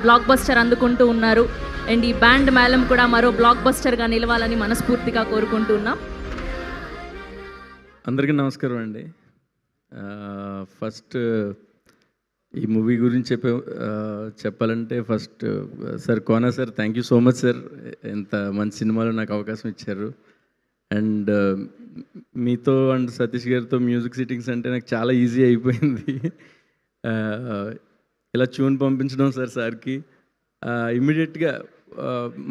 Block buster అందుకుంటూ ఉన్నారు. And ఈ బ్యాండ్ మేళం కూడా మరో బ్లాక్ బస్టర్గా నిలవాలని మనస్ఫూర్తిగా కోరుకుంటున్నాం. అందరికీ నమస్కారం అండి. ఫస్ట్ ఈ మూవీ గురించి చెప్పాలంటే first sir Kona sir, thank you so much sir, ఇంత మంచి సినిమాలో నాకు అవకాశం ఇచ్చారు. అండ్ మీతో అండ్ సతీష్ గారితో మ్యూజిక్ సిట్టింగ్స్ అంటే నాకు చాలా ఈజీ అయిపోయింది. ఇలా ట్యూన్ పంపించడం సార్కి ఇమ్మీడియట్గా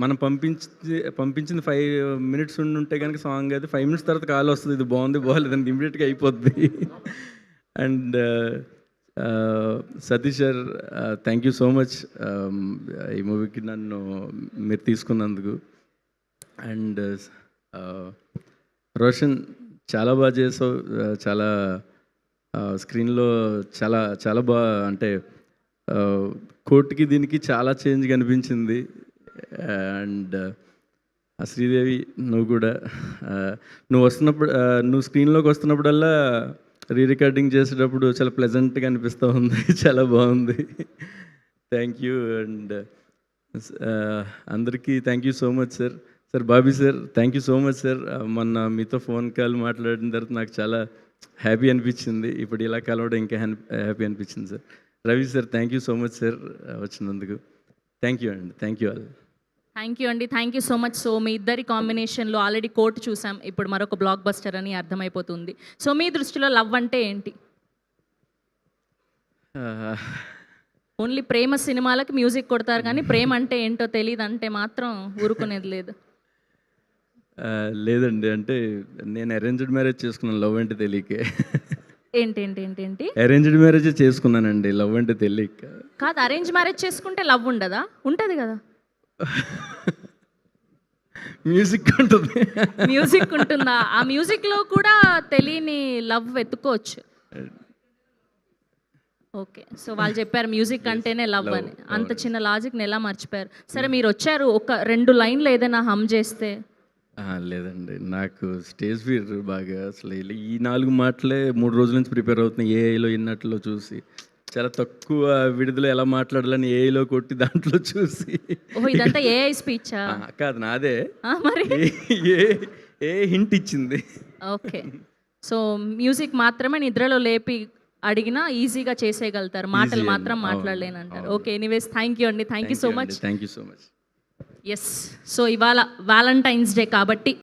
మనం పంపించింది 5 minutes ఉంటే కనుక సాంగ్ అది 5 minutes తర్వాత కాల్ వస్తుంది, ఇది బాగుంది బాగాలేదండి, ఇమ్మీడియట్గా అయిపోద్ది. And Satish sir, thank you so much ఈ మూవీకి నన్ను మీరు తీసుకున్నందుకు. అండ్ రోషన్, చాలా బాగా చేసావు, చాలా స్క్రీన్లో చాలా చాలా బాగా, అంటే కోర్టుకి దీనికి చాలా చేంజ్ కనిపించింది. అండ్ శ్రీదేవి, నువ్వు కూడా నువ్వు స్క్రీన్లోకి వస్తున్నప్పుడల్లా రికార్డింగ్ చేసేటప్పుడు చాలా ప్లెజెంట్గా అనిపిస్తూ ఉంది, చాలా బాగుంది. Thank you. అండ్ అందరికీ thank you so much sir. Sir Bobby sir, thank you so much sir. మొన్న మీతో ఫోన్ కాల్ మాట్లాడిన తర్వాత నాకు చాలా హ్యాపీ అనిపించింది, ఇప్పుడు ఇలా కలవడం ఇంకా హ్యాపీ అనిపించింది sir. Ravi sir, thank you so much sir వచ్చినందుకు. థ్యాంక్ యూ అండి, thank you all. Thank you అండి, thank you so much. So మీ ఇద్దరి కాంబినేషన్లో ఆల్రెడీ కోర్టు చూసాం, ఇప్పుడు మరొక బ్లాక్ బస్టర్ అని అర్థమైపోతుంది. సో మీ దృష్టిలో లవ్ అంటే ఏంటి? ఓన్లీ ప్రేమ సినిమాలకి మ్యూజిక్ కొడతారు కానీ ప్రేమ అంటే ఏంటో తెలియదు అంటే మాత్రం ఊరుకునేది లేదు. లేదండి, అంటే నేను అరేంజ్డ్ మ్యారేజ్ చేసుకున్నాను, లవ్ అంటే తెలియకే. ఏంటి అరేంజ్డ్ మ్యారేజ్ చేసుకున్నానండి, లవ్ అంటే తెలియక కాదు. అరేంజ్ మ్యారేజ్ చేసుకుంటే లవ్ ఉండదా? ఉంటుంది కదా. మ్యూజిక్ ఉంటుంది. మ్యూజిక్ ఉంటుందా? ఆ మ్యూజిక్లో కూడా తెలియని లవ్ వెతుక్కోవచ్చు. ఓకే, సో వాళ్ళు చెప్పారు మ్యూజిక్ అంటేనే లవ్ అని. అంత చిన్న లాజిక్ని ఎలా మర్చిపోయారు? సరే, మీరు వచ్చారు, ఒక 2 లైన్లు ఏదైనా హమ్ చేస్తే. లేదండి, నాకు స్టేజ్ ఫియర్ బాగా. అసలు ఈ 4 మాటలే 3 రోజుల నుంచి ప్రిపేర్ అవుతున్నాయి. ఏఐలో ఇన్నట్లో చూసి చాలా తక్కువ విడుదల ఎలా మాట్లాడాలని ఏఐలో కొట్టి దాంట్లో చూసి. ఓహో, ఇదంతా ఏఐ స్పీచా? కాదు, నాదే. మరి ఏ హింట్ ఇచ్చింది. ఓకే, సో మ్యూజిక్ మాత్రమే నిద్రలో లేపి అడిగినా ఈజీగా చేసేయగలుగుతారు, మాటలు మాత్రం మాట్లాడలేనంటారు. ఓకే, ఎనీవేస్ థ్యాంక్ యూ అండి, thank you so much. Thank you so much. Yes, so ఇవాళ వ్యాలంటైన్స్ డే కాబట్టి